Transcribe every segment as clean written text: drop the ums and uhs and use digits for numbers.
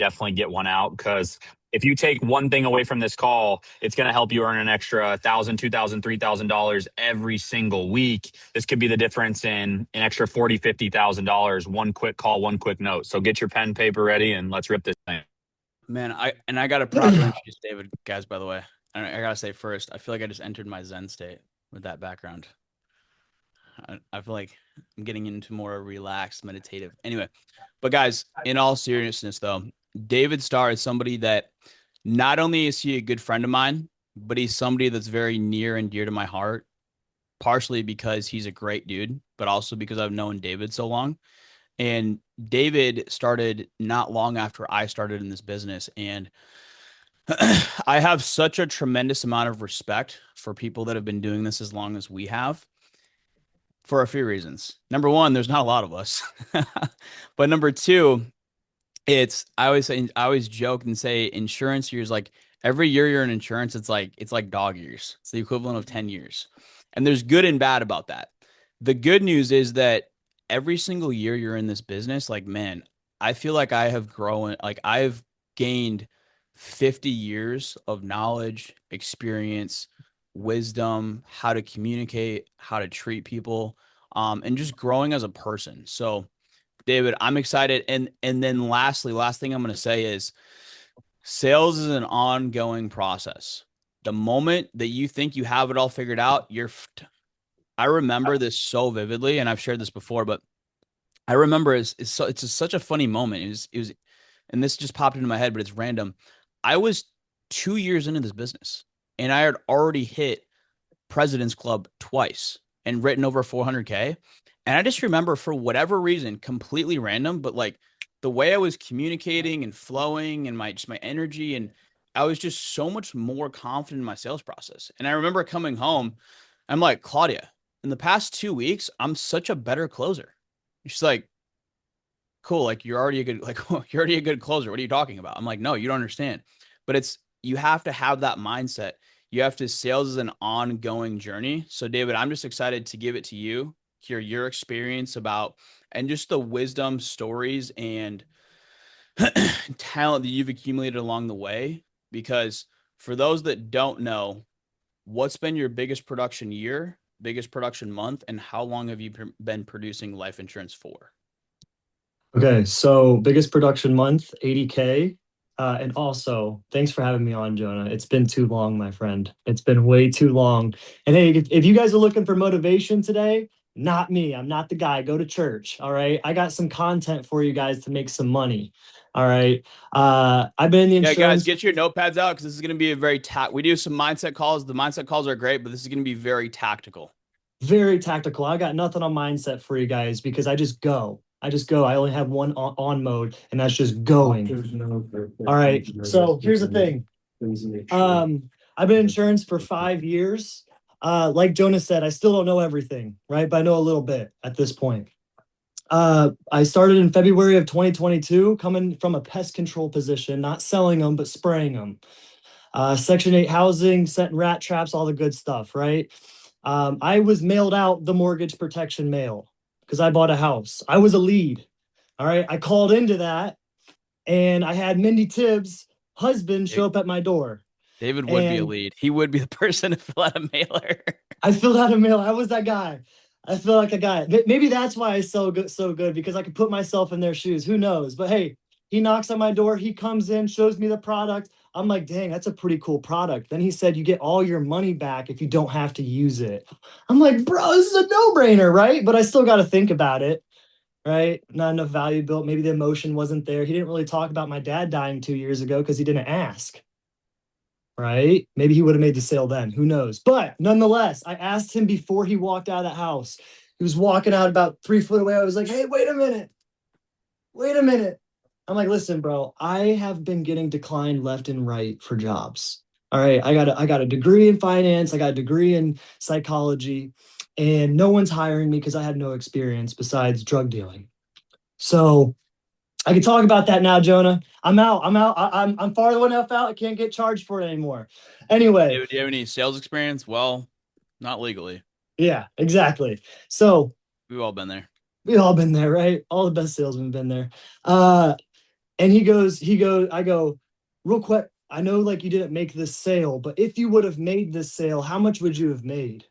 definitely get one out, because if you take one thing away from this call, it's going to help you earn an extra $1,000, $2,000, $3,000 every single week. This could be the difference in an extra $40,000, $50,000. One quick call, one quick note. So get your pen, paper ready, and let's rip this thing. Man, I got to properly introduce David, guys, by the way. I got to say first, I feel like I just entered my Zen state with that background. I feel like I'm getting into more relaxed, meditative. Anyway, but guys, in all seriousness, though, David Starr is somebody that not only is he a good friend of mine, but he's somebody that's very near and dear to my heart, partially because he's a great dude, but also because I've known David so long. And David started not long after I started in this business. And I have such a tremendous amount of respect for people that have been doing this as long as we have for a few reasons. Number one, there's not a lot of us. But number two, I always joke and say insurance years, like every year you're in insurance, it's like dog years. It's the equivalent of 10 years. And there's good and bad about that. The good news is that every single year you're in this business, like, man, I feel like I have grown, like I've gained 50 years of knowledge, experience, wisdom, how to communicate, how to treat people, and just growing as a person. So, David, I'm excited. And then last thing I'm going to say is sales is an ongoing process. The moment that you think you have it all figured out, I remember this so vividly, and I've shared this before, but I remember it's such a funny moment. It was, and this just popped into my head, but it's random. I was 2 years into this business, and I had already hit President's Club twice and written over 400K. And I just remember, for whatever reason, completely random, but like the way I was communicating and flowing and my energy, and I was just so much more confident in my sales process. And I remember coming home, I'm like, Claudia, in the past 2 weeks, I'm such a better closer. She's like, cool, like you're already a good, like you're already a good closer. What are you talking about? I'm like, no, you don't understand. But you have to have that mindset. You have to, sales is an ongoing journey. So David, I'm just excited to give it to you, hear your experience about, and just the wisdom, stories, and talent that you've accumulated along the way. Because for those that don't know, what's been your biggest production year, biggest production month, and how long have you been producing life insurance for? Okay, so biggest production month, 80K. And also, thanks for having me on, Jonah. It's been too long, my friend. It's been way too long. And hey, if you guys are looking for motivation today, not me. I'm not the guy. Go to church. All right. I got some content for you guys to make some money. All right. I've been in the Yeah, guys, insurance. get your notepads out because this is going to be a very we do some mindset calls. The mindset calls are great, but this is going to be very tactical. Very tactical. I got nothing on mindset for you guys because I just go. I just go. I only have one on mode, and that's just going. All right. So here's the thing. I've been in insurance for 5 years. Like Jonah said, I still don't know everything, right? But I know a little bit at this point. I started in February of 2022, coming from a pest control position, not selling them, but spraying them. Section 8 housing, setting rat traps, all the good stuff, right? I was mailed out the mortgage protection mail because I bought a house. I was a lead. All right. I called into that and I had Mindy Tibbs' husband show up at my door. David would be a And lead. He would be the person to fill out a mailer. I filled out a mail. I was that guy. I feel like a guy. Maybe that's why I so good because I could put myself in their shoes. Who knows? But hey, he knocks on my door. He comes in, shows me the product. I'm like, dang, that's a pretty cool product. Then he said, you get all your money back if you don't have to use it. I'm like, bro, this is a no-brainer, right? But I still got to think about it, right? Not enough value built. Maybe the emotion wasn't there. He didn't really talk about my dad dying 2 years ago because he didn't ask, right? Maybe he would have made the sale then. Who knows? But nonetheless, I asked him before he walked out of that house. He was walking out about 3 foot away. I was like, hey, wait a minute. Wait a minute. I'm like, listen, bro, I have been getting declined left and right for jobs. All right. I got a degree in finance. I got a degree in psychology, and no one's hiring me because I had no experience besides drug dealing. So I can talk about that now, Jonah. I'm out. I'm far enough out. I can't get charged for it anymore. Anyway. David, do you have any sales experience? Well, not legally. Yeah, exactly. So We've all been there. we've all been there, right? All the best salesmen have been there. Uh, And I go, real quick, I know like you didn't make this sale, but if you would have made this sale, how much would you have made?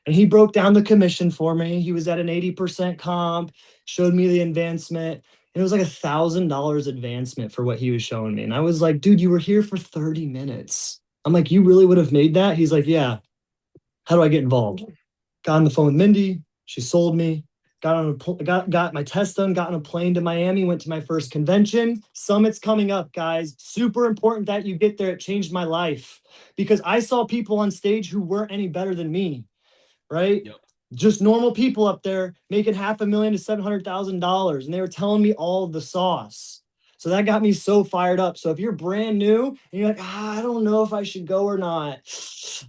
And he broke down the commission for me. He was at an 80% comp, showed me the advancement. And it was like $1,000 advancement for what he was showing me. And I was like, dude, you were here for 30 minutes. I'm like, you really would have made that? He's like, yeah. How do I get involved? Got on the phone with Mindy. She sold me. Got my test done. Got on a plane to Miami. Went to my first convention. Summit's coming up, guys. Super important that you get there. It changed my life because I saw people on stage who weren't any better than me. Right? Yep. Just normal people up there making $500,000 to $700,000, and they were telling me all the sauce. So that got me so fired up. So if you're brand new and you're like, I don't know if I should go or not.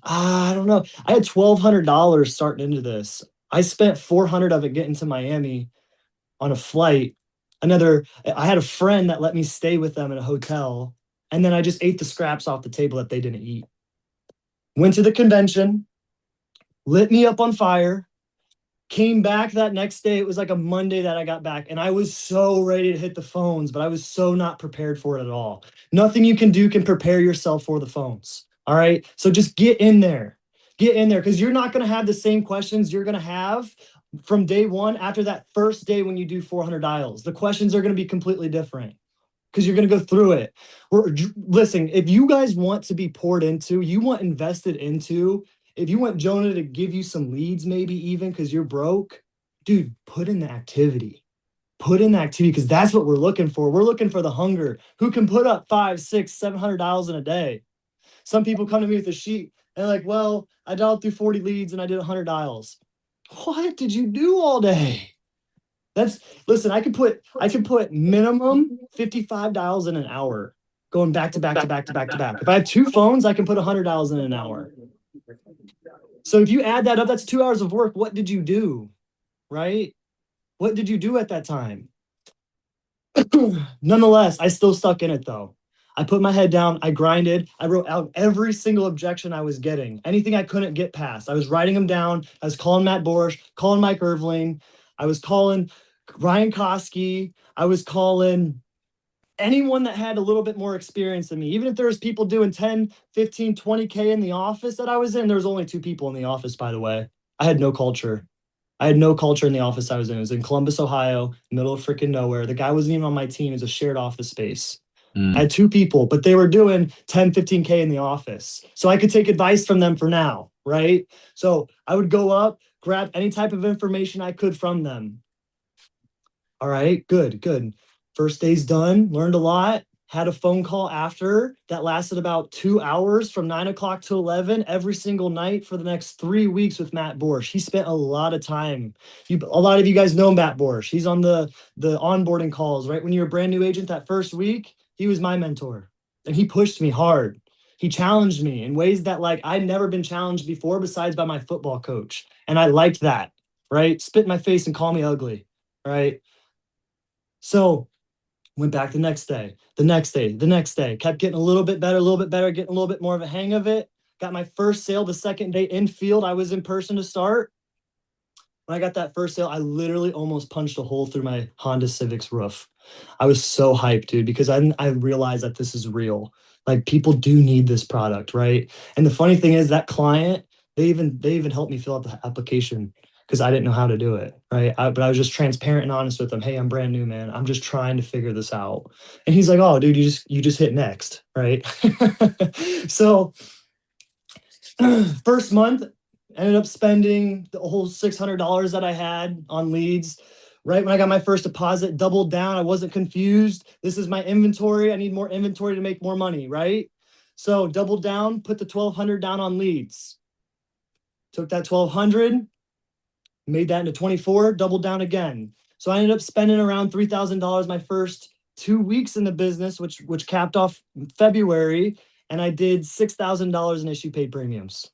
I don't know. I had $1,200 starting into this. I spent $400 of it getting to Miami on a flight. I had a friend that let me stay with them in a hotel, and then I just ate the scraps off the table that they didn't eat. Went to the convention, lit me up on fire. Came back that next day. It was like a Monday that I got back, and I was so ready to hit the phones, but I was so not prepared for it at all. Nothing you can do can prepare yourself for the phones. All right. So just get in there. Get in there because you're not going to have the same questions you're going to have from day one after that first day when you do 400 dials. The questions are going to be completely different because you're going to go through it. Listen, if you guys want to be poured into, you want invested into, if you want Jonah to give you some leads, maybe even because you're broke, dude, put in the activity. Put in the activity because that's what we're looking for. We're looking for the hunger. Who can put up 5, 6, 700 dials in a day? Some people come to me with a sheet and like, well, I dialed through 40 leads and I did 100 dials. What did you do all day? Listen, I could put minimum 55 dials in an hour, going back to back to back to back to back. If I have 2 phones, I can put 100 dials in an hour. So if you add that up, that's 2 hours of work. What did you do? Right? What did you do at that time? Nonetheless, I still stuck in it though. I put my head down, I grinded, I wrote out every single objection I was getting, anything I couldn't get past. I was writing them down. I was calling Matt Borsch, calling Mike Irvling. I was calling Ryan Koski. I was calling anyone that had a little bit more experience than me. Even if there was people doing 10, 15, 20K in the office that I was in, there was only 2 people in the office, by the way. I had no culture. I had no culture in the office I was in. It was in Columbus, Ohio, middle of freaking nowhere. The guy wasn't even on my team. It was a shared office space. I had 2 people, but they were doing 10, 15K in the office. So I could take advice from them for now, right? So I would go up, grab any type of information I could from them. All right, good. First day's done, learned a lot. Had a phone call after that lasted about 2 hours from 9 o'clock to 11 every single night for the next 3 weeks with Matt Borsch. He spent a lot of time. A lot of you guys know Matt Borsch. He's on the onboarding calls, right? When you're a brand new agent that first week, he was my mentor and he pushed me hard. He challenged me in ways that like I'd never been challenged before besides by my football coach. And I liked that, right? Spit in my face and call me ugly, right? So went back the next day, kept getting a little bit better, getting a little bit more of a hang of it. Got my first sale the second day in field. I was in person to start. When I got that first sale, I literally almost punched a hole through my Honda Civic's roof. I was so hyped, dude, because I realized that this is real. Like people do need this product, right? And the funny thing is that client, they even helped me fill out the application because I didn't know how to do it, right? But I was just transparent and honest with them. Hey, I'm brand new, man. I'm just trying to figure this out. And he's like, oh, dude, you just hit next, right? So first month, ended up spending the whole $600 that I had on leads. Right when I got my first deposit, doubled down. I wasn't confused. This is my inventory. I need more inventory to make more money, right? So doubled down, put the 1,200 down on leads. Took that 1,200, made that into 24, doubled down again. So I ended up spending around $3,000 my first 2 weeks in the business, which capped off February, and I did $6,000 in issue paid premiums.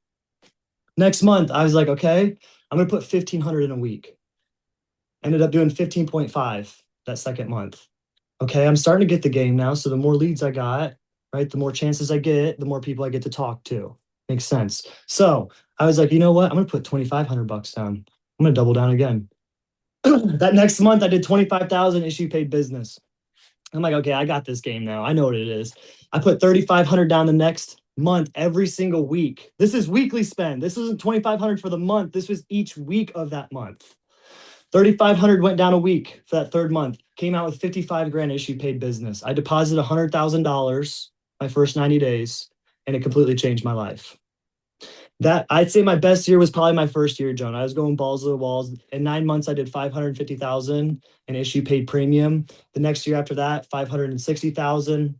Next month, I was like, okay, I'm gonna put 1,500 in a week. Ended up doing 15.5 that second month. Okay, I'm starting to get the game now. So the more leads I got, right, the more chances I get, the more people I get to talk to. Makes sense. So I was like, you know what? I'm gonna put 2,500 bucks down. I'm gonna double down again. That next month, I did 25,000 issue paid business. I'm like, okay, I got this game now. I know what it is. I put 3,500 down the next month every single week. This is weekly spend. This isn't 2,500 for the month. This was each week of that month. 3,500 went down a week for that third month. Came out with 55 grand issue paid business. I deposited $100,000 my first 90 days, and it completely changed my life. That I'd say my best year was probably my first year, John. I was going balls to the walls. In 9 months, I did 550,000 in issue paid premium. The next year after that, 560,000.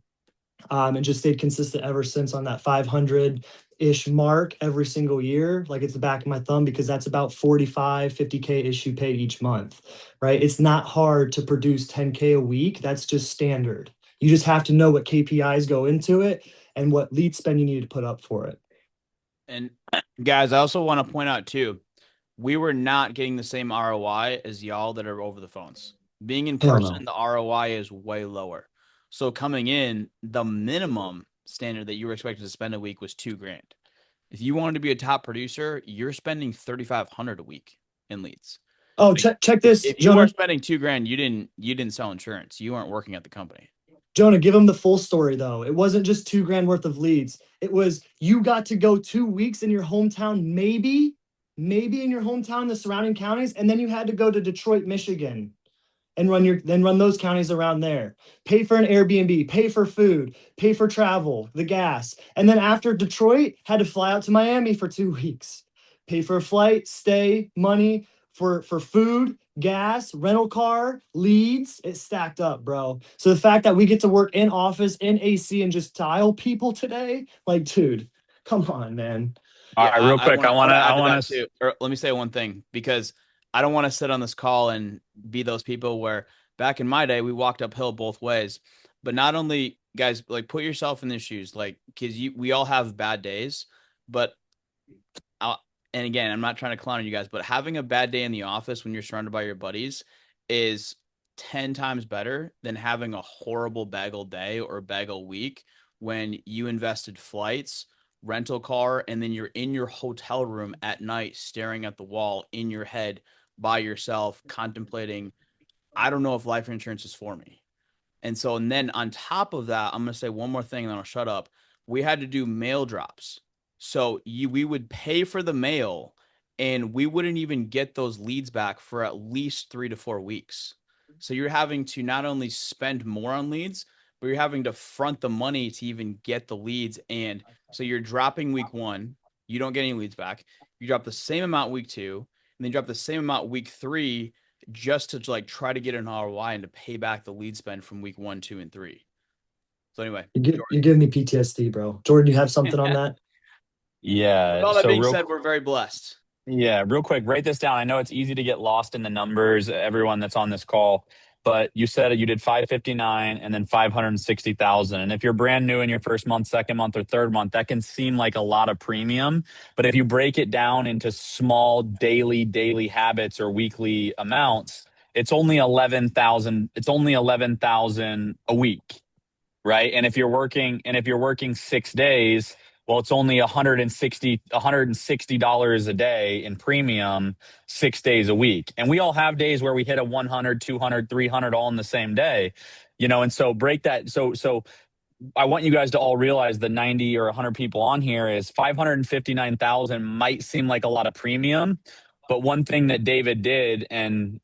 And just stayed consistent ever since on that 500-ish mark every single year. Like it's the back of my thumb because that's about 45, 50K issue paid each month, right? It's not hard to produce 10K a week. That's just standard. You just have to know what KPIs go into it and what lead spend you need to put up for it. And guys, I also want to point out too, we were not getting the same ROI as y'all that are over the phones. Being in Hell person, no. the ROI is way lower. So coming in, the minimum standard that you were expected to spend a week was $2,000. If you wanted to be a top producer, you're spending 3,500 a week in leads. Oh, Like, check this, if you Jonah. weren't spending $2,000, you didn't sell insurance. You weren't working at the company. Jonah, give him the full story though. It wasn't just $2,000 worth of leads. It was you got to go 2 weeks in your hometown, maybe in your hometown, the surrounding counties, and then you had to go to Detroit, Michigan, and run those counties around there. Pay for an Airbnb, pay for food, pay for travel, the gas, and then after Detroit, had to fly out to Miami for 2 weeks. Pay for a flight, stay, money for food, gas, rental car, leads. It stacked up, bro. So the fact that we get to work in office in AC and just dial people today, like, dude, come on, man. All Yeah, right, real I quick, want I want to to, add I to want that to. too. Or let me say one thing, because I don't want to sit on this call and be those people where back in my day we walked uphill both ways. But not only, guys, like put yourself in their shoes, like because we all have bad days, but and again, I'm not trying to clown you guys, but having a bad day in the office when you're surrounded by your buddies is 10 times better than having a horrible bagel day or bagel week when you invested flights, rental car, and then you're in your hotel room at night staring at the wall in your head by yourself, contemplating, I don't know if life insurance is for me. And then on top of that, I'm going to say one more thing and then I'll shut up. We had to do mail drops. So we would pay for the mail and we wouldn't even get those leads back for at least 3 to 4 weeks. So you're having to not only spend more on leads, but you're having to front the money to even get the leads. And so you're dropping week one, you don't get any leads back. You drop the same amount week two, and then drop the same amount week three just to like try to get an ROI and to pay back the lead spend from week one, two, and three. So anyway, You give me PTSD, bro. Jordan, you have something on that? with Yeah. all that So being said, we're very blessed. yeah, real quick, write this down. I know it's easy to get lost in the numbers, everyone that's on this call, but you said you did 559 and then 560,000. And if you're brand new in your first month, second month, or third month, that can seem like a lot of premium. But if you break it down into small daily habits or weekly amounts, it's only 11,000. It's only 11,000 a week, right? And if you're working 6 days, well, it's only $160 a day in premium 6 days a week. And we all have days where we hit a 100, 200, 300 all in the same day, and so break that. So I want you guys to all realize the 90 or 100 people on here is 559,000 might seem like a lot of premium. But one thing that David did, and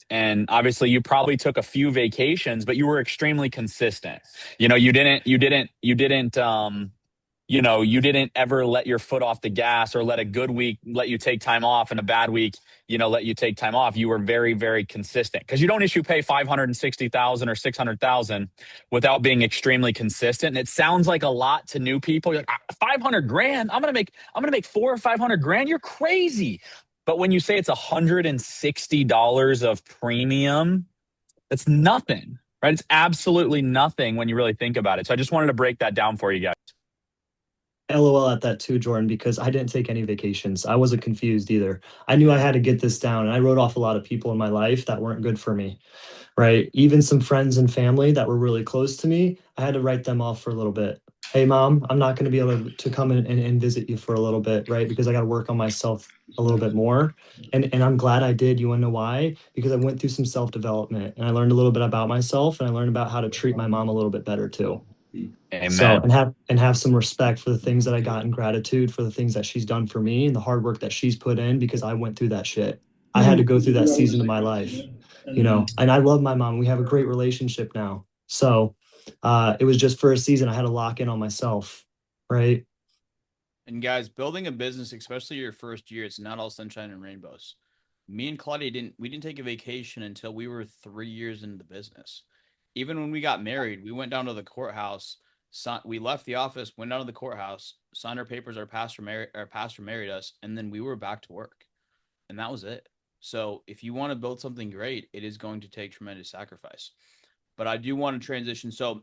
obviously you probably took a few vacations, but you were extremely consistent. You didn't ever let your foot off the gas or let a good week let you take time off and a bad week, let you take time off. You were very, very consistent because you don't issue pay 560,000 or 600,000 without being extremely consistent. And it sounds like a lot to new people. You're like, 500 grand. I'm going to make 400 or 500 grand. You're crazy. But when you say it's $160 of premium, that's nothing, right? It's absolutely nothing when you really think about it. So I just wanted to break that down for you guys. LOL at that too, Jordan, because I didn't take any vacations. I wasn't confused either. I knew I had to get this down, and I wrote off a lot of people in my life that weren't good for me, right? Even some friends and family that were really close to me, I had to write them off for a little bit. hey mom, I'm not going to be able to come and visit you for a little bit, right? Because I got to work on myself a little bit more. And I'm glad I did. You want to know why? Because I went through some self-development and I learned a little bit about myself and I learned about how to treat my mom a little bit better too. So, Amen. and have some respect for the things that I got and gratitude for the things that she's done for me and the hard work that she's put in because I went through that shit. I had to go through that season of my life, you know, and I love my mom. We have a great relationship now. So, it was just for a season. I had to lock in on myself, right? And guys, building a business, especially your first year, it's not all sunshine and rainbows. Me and Claudia didn't take a vacation until we were 3 years into the business. Even when we got married, we went down to the courthouse. We left the office, went down to the courthouse, signed our papers. Our pastor married us, and then we were back to work, and that was it. So if you want to build something great, it is going to take tremendous sacrifice. But I do want to transition. So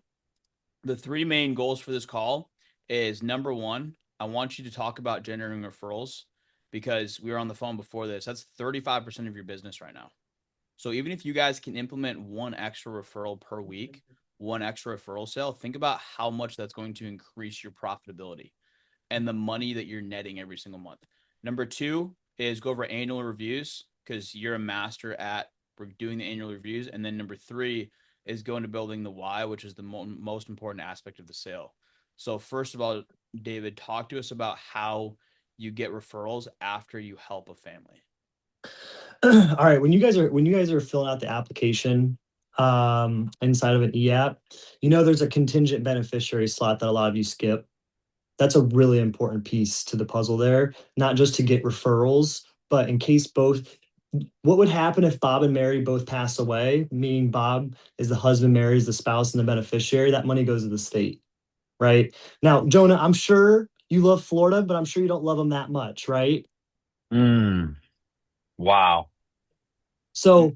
the three main goals for this call is number one, I want you to talk about generating referrals because we were on the phone before this. That's 35% of your business right now. So even if you guys can implement one extra referral per week, one extra referral sale, think about how much that's going to increase your profitability and the money that you're netting every single month. Number two is go over annual reviews because you're a master at doing the annual reviews. And then number three is going to building the why, which is the most important aspect of the sale. So first of all, David, talk to us about how you get referrals after you help a family. All right, when you guys are filling out the application inside of an e-app, you know there's a contingent beneficiary slot that a lot of you skip. That's a really important piece to the puzzle there, not just to get referrals, but in case both. What would happen if Bob and Mary both pass away, meaning Bob is the husband, Mary is the spouse and the beneficiary? That money goes to the state, right? Now, Jonah, I'm sure you love Florida, but I'm sure you don't love them that much, right? Wow. So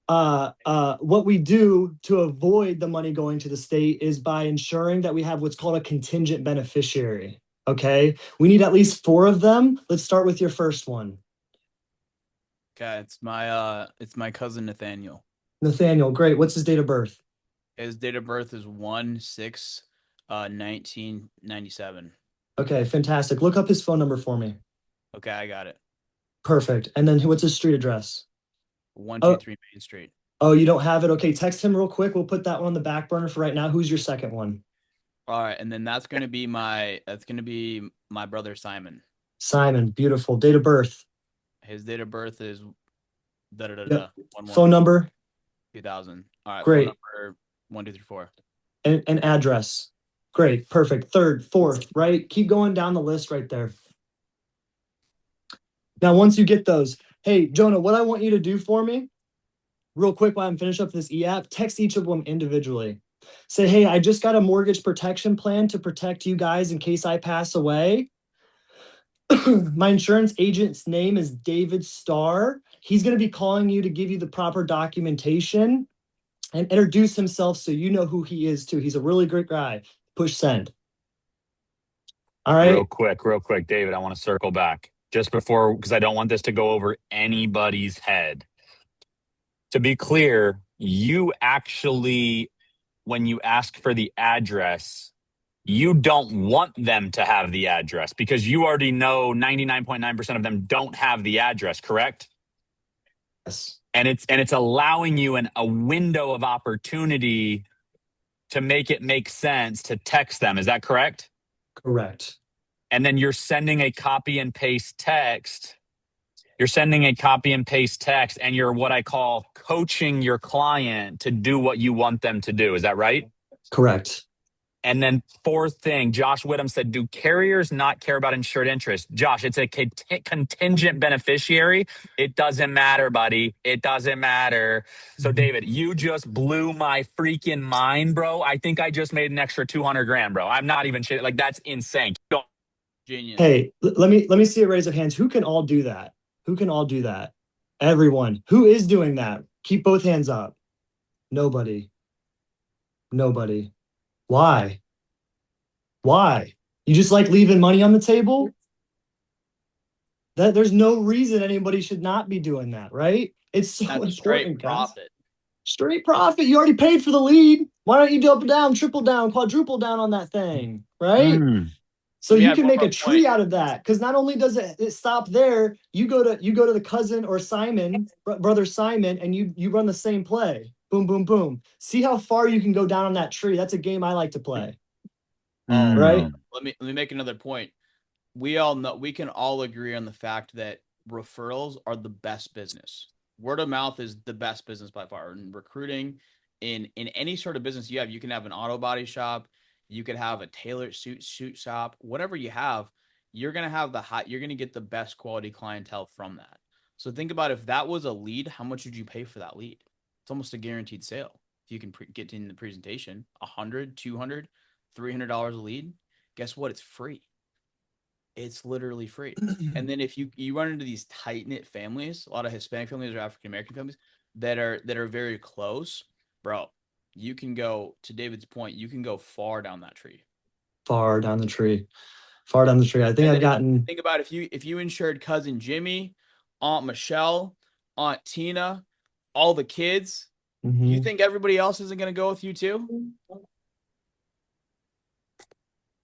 what we do to avoid the money going to the state is by ensuring that we have what's called a contingent beneficiary. Okay. We need at least 4 of them. Let's start with your first one. Okay, it's my cousin Nathaniel. Nathaniel, great. What's his date of birth? His date of birth is 1/6/1997. Okay, fantastic. Look up his phone number for me. Okay, I got it. Perfect. And then what's his street address? 123 Main Street. Oh, you don't have it? Okay, text him real quick. We'll put that one on the back burner for right now. Who's your second one? All right, and then that's gonna be my brother Simon. Simon, beautiful. Date of birth? His date of birth is Yep. Phone number? 2000. All right, Great. phone number 1234. And address. Great, perfect. Third, fourth, right? Keep going down the list right there. Now, once you get those, hey, Jonah, what I want you to do for me, real quick while I'm finished up this e-app, text each of them individually. Say, hey, I just got a mortgage protection plan to protect you guys in case I pass away. My insurance agent's name is David Starr. He's going to be calling you to give you the proper documentation and introduce himself so you know who he is too. He's a really great guy. Push send. All right. Real quick, David, I want to circle back just before, because I don't want this to go over anybody's head. To be clear, you actually, when you ask for the address, you don't want them to have the address because you already know 99.9% of them don't have the address, correct? Yes. And it's allowing you a window of opportunity to make it make sense to text them. Is that correct? Correct. And then you're sending a copy and paste text. You're sending a copy and paste text, and you're what I call coaching your client to do what you want them to do. Is that right? Correct. And then fourth thing, Josh Whittam said, do carriers not care about insured interest? Josh, it's a contingent beneficiary. It doesn't matter, buddy. It doesn't matter. So David, you just blew my freaking mind, bro. I think I just made an extra 200 grand, bro. I'm not even shit. Like, that's insane. Genius. Hey, let me see a raise of hands. Who can all do that? Who can all do that? Everyone. Who is doing that? Keep both hands up. Nobody. Nobody. Why? Why? You just like leaving money on the table? There's no reason anybody should not be doing that, right? It's so That's straight important, guys. profit. Straight profit. You already paid for the lead. Why don't you double down, triple down, quadruple down on that thing, right? Mm. So Let me you add can one make a more tree point. out of that, because not only does it stop there, you go to the cousin or Simon, brother Simon, and you run the same play. Boom, boom, boom. See how far you can go down on that tree. That's a game I like to play. Oh, Right? let me make another point. We all know, we can all agree on the fact that referrals are the best business. Word of mouth is the best business by far. In recruiting, in any sort of business you have, you can have an auto body shop, you could have a tailored suit shop, whatever you have, you're gonna have you're gonna get the best quality clientele from that. So think about, if that was a lead, how much would you pay for that lead? It's almost a guaranteed sale. If you can get in the presentation, 100, 200, $300 a lead, guess what? It's free. It's literally free. And then if you run into these tight knit families, a lot of Hispanic families or African American families that are very close, bro, you can go, to David's point, you can go far down that tree. Far down the tree. Far down the tree. I think And I've then if you gotten. think about, if you insured cousin Jimmy, Aunt Michelle, Aunt Tina, all the kids, you think everybody else isn't going to go with you too?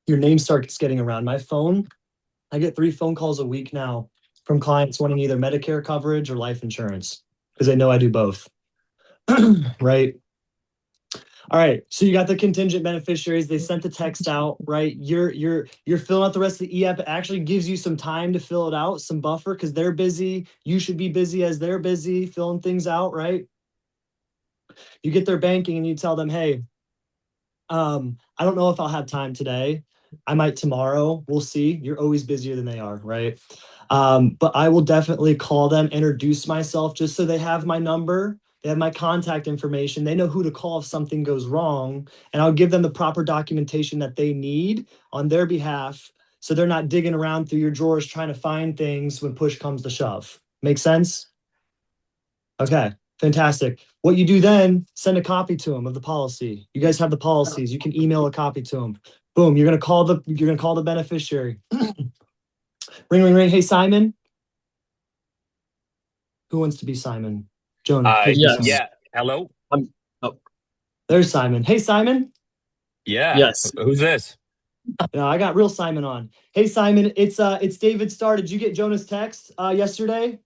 Your name starts getting around my phone. I get 3 phone calls a week now from clients wanting either Medicare coverage or life insurance because they know I do both. Right. All right. So you got the contingent beneficiaries. They sent the text out, right? You're filling out the rest of the e-app. It actually gives you some time to fill it out, some buffer, because they're busy. You should be busy as they're busy filling things out, right? You get their banking and you tell them, hey, I don't know if I'll have time today. I might tomorrow. We'll see. You're always busier than they are, right? But I will definitely call them, introduce myself just so they have my number. They have my contact information. They know who to call if something goes wrong. And I'll give them the proper documentation that they need on their behalf so they're not digging around through your drawers trying to find things when push comes to shove. Make sense? Okay, fantastic. What you do then, send a copy to them of the policy. You guys have the policies. You can email a copy to them. Boom, you're gonna call the beneficiary. Ring, ring, ring. Hey, Simon. Who wants to be Simon? Jonah, please be Simon. Yeah. Hello. Oh, There's Simon. Hey, Simon. Yeah. yes, Who's this? No, I got real Simon on. Hey, Simon. It's David Starr. Did you get Jonah's text yesterday?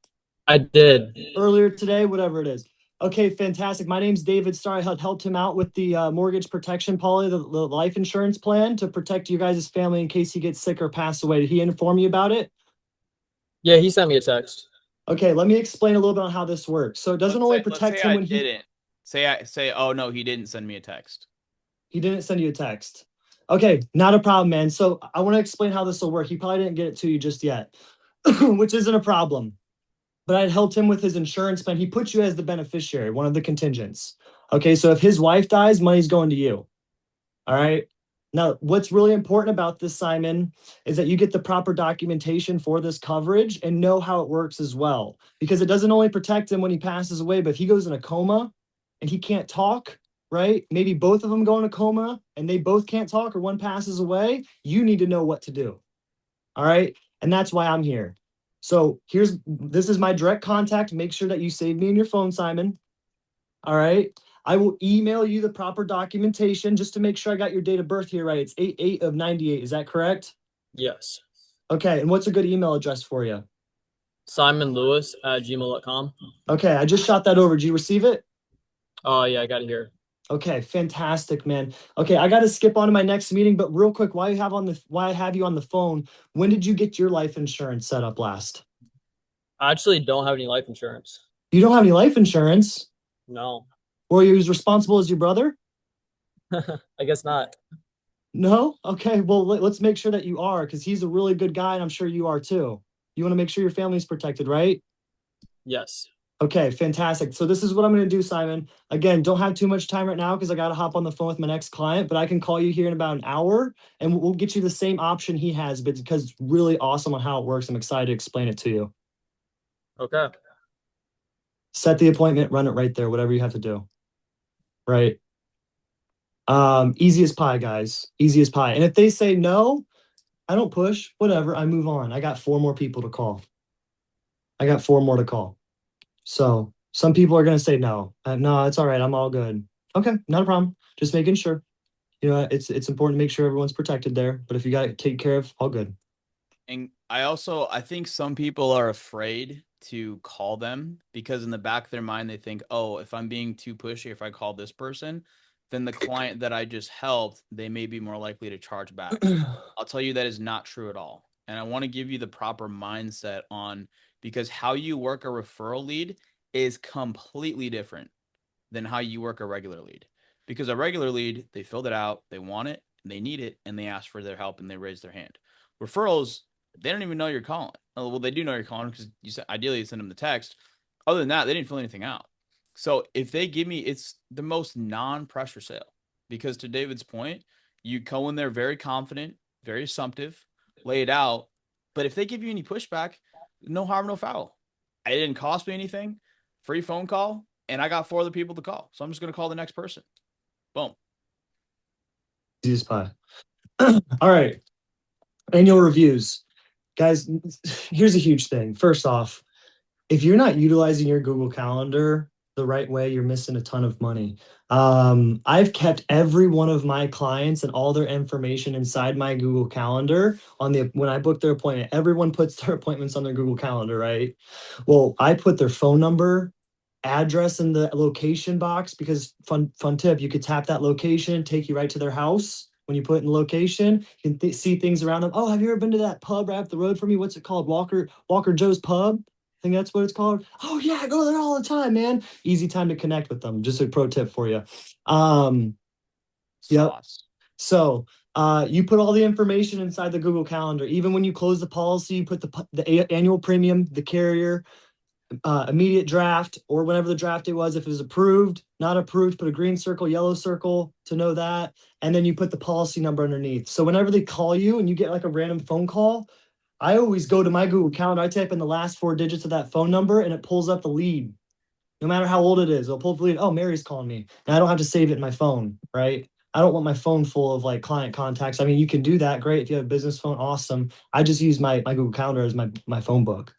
I did. Earlier today, whatever it is. Okay, fantastic. My name's David Starr. I had helped him out with the mortgage protection policy, the life insurance plan to protect you guys' family in case he gets sick or pass away. Did he inform you about it? Yeah, he sent me a text. Okay, let me explain a little bit on how this works. So it doesn't only protect him I when he didn't. Say, oh no, he didn't send me a text. He didn't send you a text. Okay, not a problem, man. So I want to explain how this will work. He probably didn't get it to you just yet, which isn't a problem. But I helped him with his insurance plan. He put you as the beneficiary, one of the contingents. Okay, so if his wife dies, money's going to you. All right. Now, what's really important about this, Simon, is that you get the proper documentation for this coverage and know how it works as well. Because it doesn't only protect him when he passes away, but if he goes in a coma and he can't talk, right? Maybe both of them go in a coma and they both can't talk or one passes away, you need to know what to do. All right. And that's why I'm here. So this is my direct contact. Make sure that you save me in your phone, Simon. All right. I will email you the proper documentation just to make sure I got your date of birth here right. It's 8/8 of 98. Is that correct? Yes. Okay. And what's a good email address for you? SimonLewis@gmail.com. Okay. I just shot that over. Did you receive it? Oh, yeah, I got it here. Okay. Fantastic, man. Okay. I got to skip on to my next meeting, but real quick, why I have you on the phone, when did you get your life insurance set up last? I actually don't have any life insurance. You don't have any life insurance? No, Were you as responsible as your brother? I guess not. No? Okay. Well, let's make sure that you are because he's a really good guy and I'm sure you are too. You want to make sure your family's protected, right? Yes. Okay, fantastic. So this is what I'm going to do, Simon. Again, don't have too much time right now because I got to hop on the phone with my next client, but I can call you here in about an hour and we'll get you the same option he has, but because it's really awesome on how it works. I'm excited to explain it to you. Okay. Set the appointment, run it right there, whatever you have to do. Right. Easy as pie, guys. Easy as pie. And if they say no, I don't push, whatever. I move on. I got 4 more people to call. I got 4 more to call. So Some people are going to say no. No, it's all right. I'm all good. Okay, not a problem. Just making sure. You know, it's important to make sure everyone's protected there. But if you got to take care of, all good. And I think some people are afraid to call them because in the back of their mind they think, oh, if I'm being too pushy, if I call this person, then the client that I just helped, they may be more likely to charge back. I'll tell you that is not true at all. And I want to give you the proper mindset on, because how you work a referral lead is completely different than how you work a regular lead. Because a regular lead, they filled it out, they want it, they need it, and they ask for their help and they raise their hand. Referrals, they don't even know you're calling. Oh, well, they do know you're calling because you said ideally you send them the text. Other than that, they didn't fill anything out. So if they give me, it's the most non-pressure sale, because to David's point, you go in there very confident, very assumptive, lay it out. But if they give you any pushback, no harm, no foul. It didn't cost me anything. Free phone call, and I got 4 other people to call. So I'm just going to call the next person. Boom. Easy pie. All right. Annual reviews. Guys, here's a huge thing. First off, if you're not utilizing your Google Calendar the right way, you're missing a ton of money. I've kept every one of my clients and all their information inside my Google Calendar when I book their appointment. Everyone puts their appointments on their Google Calendar, right? Well, I put their phone number, address in the location box, because fun tip, you could tap that location, take you right to their house. When you put in the location, you can see things around them. Oh, have you ever been to that pub right up the road from me? What's it called? Walker Joe's Pub. I think that's what it's called. Oh yeah, I go there all the time, man. Easy time to connect with them. Just a pro tip for you. Yep. So you put all the information inside the Google Calendar. Even when you close the policy, you put the annual premium, the carrier, immediate draft, or whenever the draft date was. If it was approved, not approved, put a green circle, yellow circle to know that. And then you put the policy number underneath. So whenever they call you and you get like a random phone call, I always go to my Google Calendar. I type in the last 4 digits of that phone number and it pulls up the lead. No matter how old it is, it'll pull up the lead. Oh, Mary's calling me. And I don't have to save it in my phone, right? I don't want my phone full of like client contacts. I mean, you can do that. Great. If you have a business phone, awesome. I just use my Google Calendar as my phone book.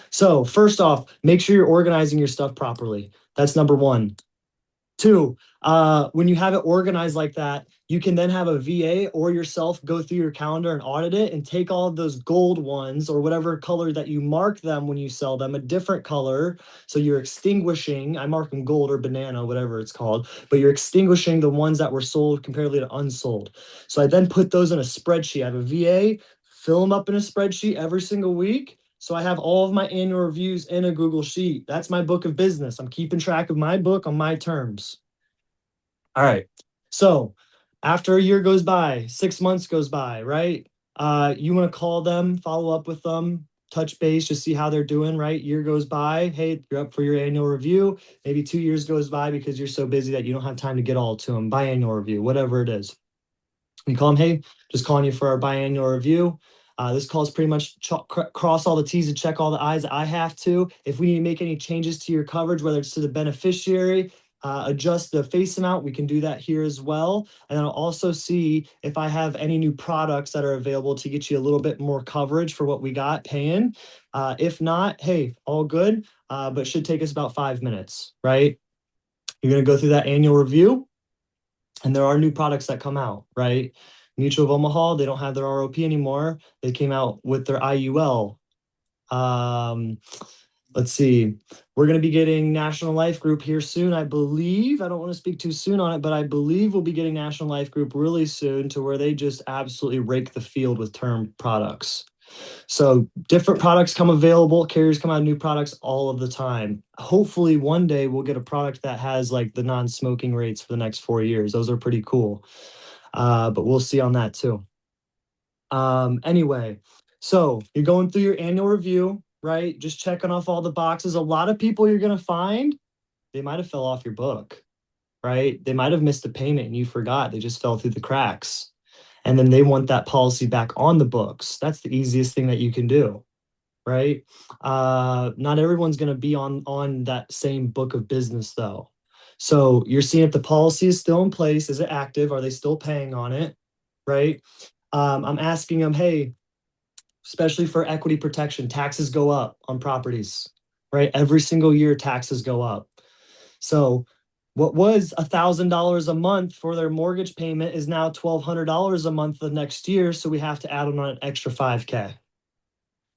So first off, make sure you're organizing your stuff properly. That's number 1. 2, when you have it organized like that, you can then have a VA or yourself go through your calendar and audit it and take all of those gold ones or whatever color that you mark them when you sell them, a different color. So you're extinguishing, I mark them gold or banana, whatever it's called, but you're extinguishing the ones that were sold comparatively to unsold. So I then put those in a spreadsheet. I have a VA, fill them up in a spreadsheet every single week. So I have all of my annual reviews in a Google Sheet. That's my book of business. I'm keeping track of my book on my terms. All right. So after a year goes by, 6 months goes by, right? You want to call them, follow up with them, touch base, just see how they're doing, right? Year goes by. Hey, you're up for your annual review. Maybe 2 years goes by because you're so busy that you don't have time to get all to them. Biannual review, whatever it is. We call them, hey, just calling you for our biannual review. This call is pretty much cross all the T's and check all the I's that I have to. If we need to make any changes to your coverage, whether it's to the beneficiary, adjust the face amount, we can do that here as well. And I'll also see if I have any new products that are available to get you a little bit more coverage for what we got paying. If not, hey, all good, but it should take us about 5 minutes, right? You're going to go through that annual review. And there are new products that come out, right? Mutual of Omaha, they don't have their ROP anymore. They came out with their IUL. Let's see. We're going to be getting National Life Group here soon, I believe. I don't want to speak too soon on it, but I believe we'll be getting National Life Group really soon, to where they just absolutely rake the field with term products. So different products come available. Carriers come out with new products all of the time. Hopefully one day we'll get a product that has like the non-smoking rates for the next 4 years. Those are pretty cool. But we'll see on that too. Anyway, so you're going through your annual review, right? Just checking off all the boxes. A lot of people you're going to find, they might have fell off your book, right? They might have missed a payment and you forgot. They just fell through the cracks. And then they want that policy back on the books. That's the easiest thing that you can do, right? Not everyone's going to be on that same book of business though. So you're seeing if the policy is still in place. Is it active? Are they still paying on it, right? I'm asking them, hey, especially for equity protection, taxes go up on properties, right? Every single year taxes go up. So what was $1,000 a month for their mortgage payment is now $1,200 a month the next year. So we have to add on an extra $5K.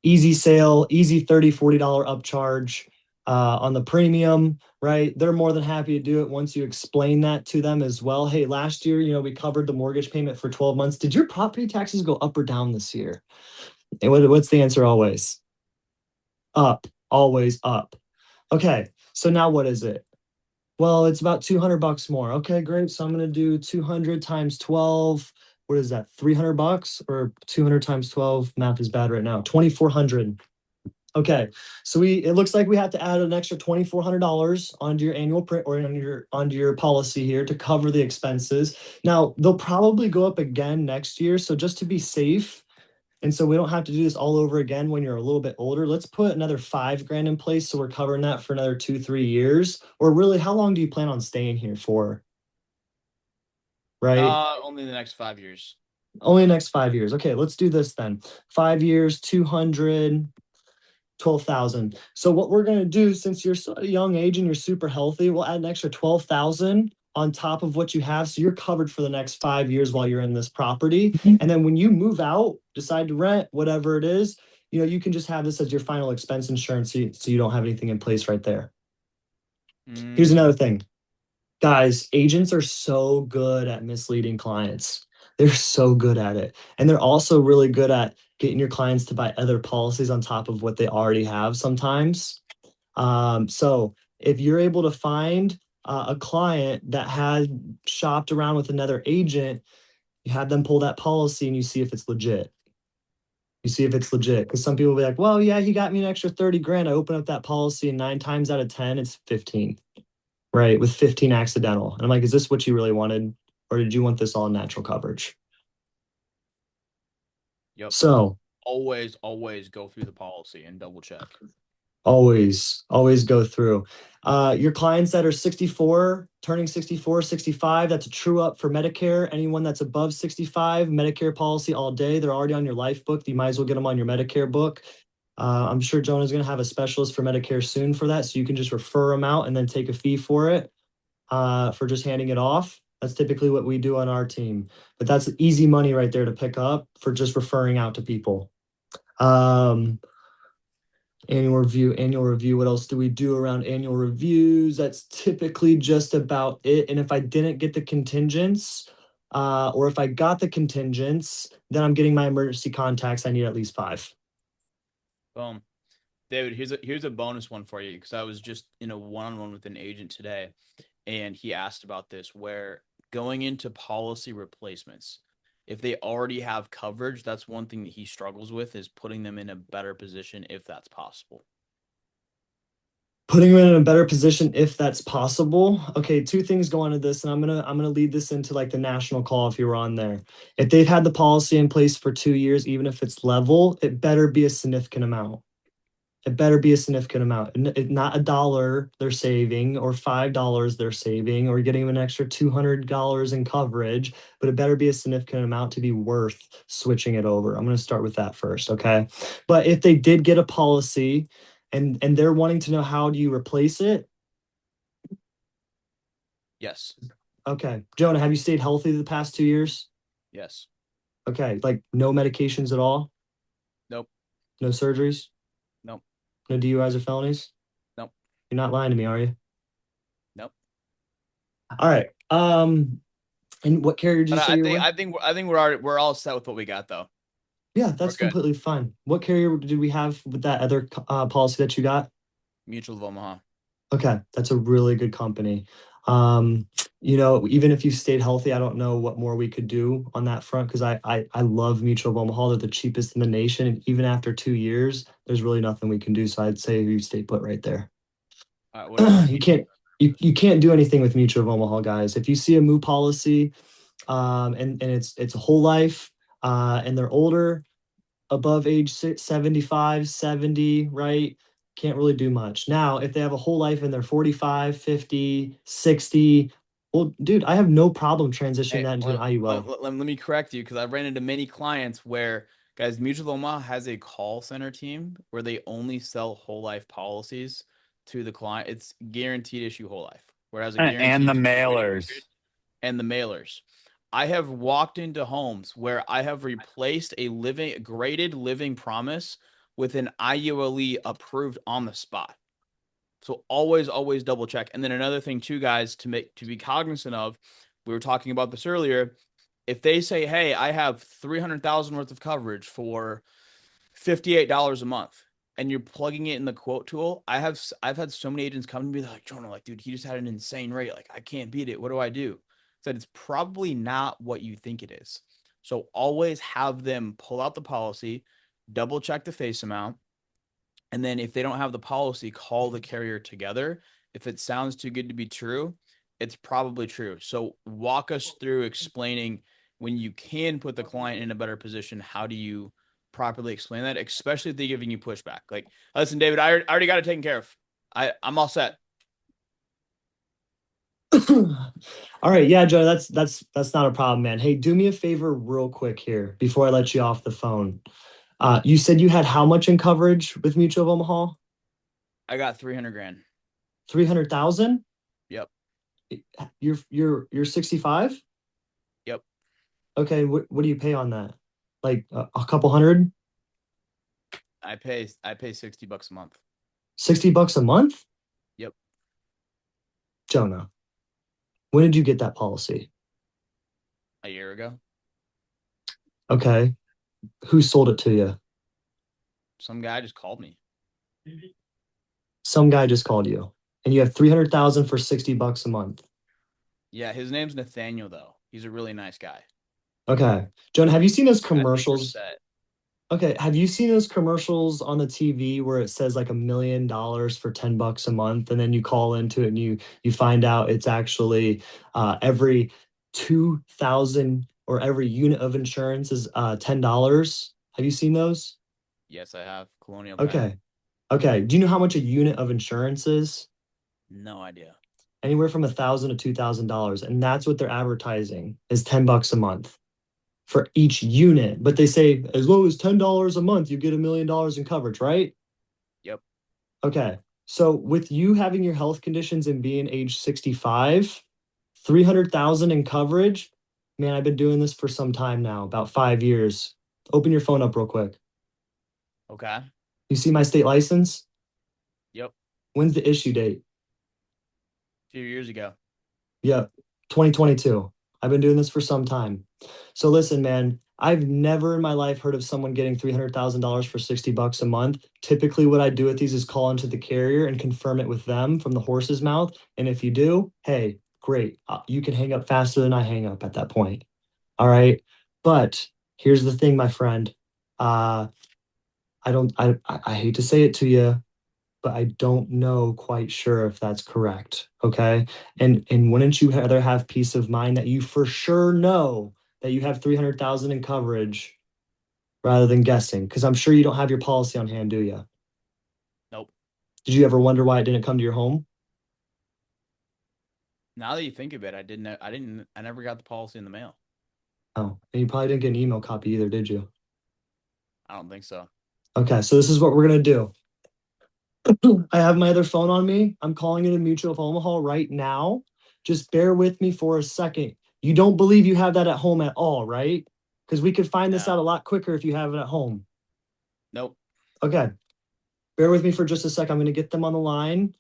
Easy sale, easy $30, $40 upcharge on the premium, right? They're more than happy to do it once you explain that to them as well. Hey, last year, we covered the mortgage payment for 12 months. Did your property taxes go up or down this year? And what's the answer always? Up, always up. Okay, so now what is it? Well, it's about $200 more. Okay, great. So I'm going to do 200 times 12. What is that? $300 or 200 times 12? Math is bad right now. 2,400. Okay, so it looks like we have to add an extra $2,400 onto your annual print or onto your policy here to cover the expenses. Now they'll probably go up again next year. So just to be safe, and so we don't have to do this all over again when you're a little bit older, let's put another $5,000 in place. So we're covering that for another 2-3 years. Or really, how long do you plan on staying here for? Right? Only the next 5 years. Only the next 5 years. Okay, let's do this then. 5 years, 200, 12,000. So what we're going to do, since you're so young age and you're super healthy, we'll add an extra 12,000 on top of what you have. So you're covered for the next 5 years while you're in this property. And then when you move out, decide to rent, whatever it is, you can just have this as your final expense insurance so you don't have anything in place right there. Here's another thing. Guys, agents are so good at misleading clients. They're so good at it. And they're also really good at getting your clients to buy other policies on top of what they already have sometimes. So if you're able to find a client that has shopped around with another agent, you have them pull that policy and you see if it's legit. You see if it's legit. Because some people will be like, well, yeah, he got me an extra 30 grand. I open up that policy and 9 times out of 10, it's 15. Right, with 15 accidental. And I'm like, is this what you really wanted? Or did you want this all natural coverage? Yep. So always go through the policy and double check. Always go through. Your clients that are 64, turning 64, 65, that's a true up for Medicare. Anyone that's above 65, Medicare policy all day. They're already on your life book. You might as well get them on your Medicare book. I'm sure Jonah's going to have a specialist for Medicare soon for that. So you can just refer them out and then take a fee for it, for just handing it off. That's typically what we do on our team. But that's easy money right there to pick up for just referring out to people. Annual review. What else do we do around annual reviews? That's typically just about it. And if I didn't get the contingents, or if I got the contingents, then I'm getting my emergency contacts. I need at least 5. Boom. David, here's a bonus one for you, because I was just in a one-on-one with an agent today, and he asked about this, where going into policy replacements, if they already have coverage, that's one thing that he struggles with, is putting them in a better position if that's possible. Putting them in a better position if that's possible. Okay, 2 things go into this, and I'm gonna lead this into like the national call if you were on there. If they've had the policy in place for 2 years, even if it's level, it better be a significant amount. It better be a significant amount, not $1 they're saving or $5 they're saving or getting them an extra $200 in coverage, but it better be a significant amount to be worth switching it over. I'm going to start with that first, okay? But if they did get a policy and they're wanting to know how do you replace it? Yes. Okay. Jonah, have you stayed healthy the past 2 years? Yes. Okay, like no medications at all? Nope. No surgeries? Nope. No DUIs or felonies? Nope. You're not lying to me, are you? Nope. All right. And what carrier did you say you're with? I think we're all set with what we got, though. Yeah, that's completely fine. What carrier did we have with that other policy that you got? Mutual of Omaha. Okay, that's a really good company. Even if you stayed healthy, I don't know what more we could do on that front, because I love Mutual of Omaha. They're the cheapest in the nation. And even after 2 years, there's really nothing we can do. So I'd say you stay put right there. You can't do anything with Mutual of Omaha, guys. If you see a MU policy, and it's a whole life, and they're older, above age 75, 70, right? Can't really do much. Now, if they have a whole life and they're 45, 50, 60, well, dude, I have no problem transitioning that into an IUL. Let me correct you, because I've ran into many clients where Guys, Mutual of Omaha has a call center team where they only sell whole life policies to the client. It's guaranteed issue whole life, whereas a guaranteed And the issue mailers. and the mailers. I have walked into homes where I have replaced a graded living promise with an IULE approved on the spot. So always double check. And then another thing too, guys, to be cognizant of, we were talking about this earlier. If they say, "Hey, I have 300,000 worth of coverage for $58 a month," and you're plugging it in the quote tool, I've had so many agents come to me, they're like, "Jonah, like, dude, he just had an insane rate. Like, I can't beat it. What do I do?" Said it's probably not what you think it is. So always have them pull out the policy, double check the face amount, and then if they don't have the policy, call the carrier together. If it sounds too good to be true, it's probably true. So walk us through explaining when you can put the client in a better position. How do you properly explain that, especially if they're giving you pushback? Like, listen, David, I already got it taken care of. I'm all set. All right, yeah, Joe, that's not a problem, man. Hey, do me a favor real quick here before I let you off the phone. You said you had how much in coverage with Mutual of Omaha? I got 300 grand. 300,000? Yep. You're 65? Yep. Okay, what do you pay on that? Like a couple hundred? I pay $60 a month. $60 a month? Yep. Jonah, when did you get that policy? A year ago. Okay. Who sold it to you? Some guy just called me. Some guy just called you. And you have 300,000 for $60 a month. Yeah, his name's Nathaniel, though. He's a really nice guy. Okay. Jonah, have you seen those I think we're commercials? set. Okay, have you seen those commercials on the TV where it says like $1 million for $10 a month, and then you call into it and you find out it's actually every 2,000 or every unit of insurance is $10? Have you seen those? Yes, I have. Colonial Penn. Okay. Okay. Do you know how much a unit of insurance is? No idea. Anywhere from $1,000 to $2,000, and that's what they're advertising is $10 a month for each unit. But they say as low as $10 a month, you get $1 million in coverage, right? Yep. Okay. So with you having your health conditions and being age 65, 300,000 in coverage, man, I've been doing this for some time now, about 5 years. Open your phone up real quick. Okay. You see my state license? Yep. When's the issue date? A few years ago. Yep, 2022. I've been doing this for some time. So listen, man, I've never in my life heard of someone getting $300,000 for $60 a month. Typically, what I do with these is call into the carrier and confirm it with them from the horse's mouth. And if you do, hey, great. You can hang up faster than I hang up at that point. All right. But here's the thing, my friend. I hate to say it to you, but I don't know quite sure if that's correct. Okay. And wouldn't you rather have peace of mind that you for sure know that you have 300,000 in coverage rather than guessing? Because I'm sure you don't have your policy on hand, do you? Nope. Did you ever wonder why it didn't come to your home? Now that you think of it, I never got the policy in the mail. Oh, and you probably didn't get an email copy either, did you? I don't think so. Okay, so this is what we're gonna do. I have my other phone on me. I'm calling it a Mutual of Omaha right now. Just bear with me for a second. You don't believe you have that at home at all, right? Because we could find this No. out a lot quicker if you have it at home. Nope. Okay. Bear with me for just a sec. I'm going to get them on the line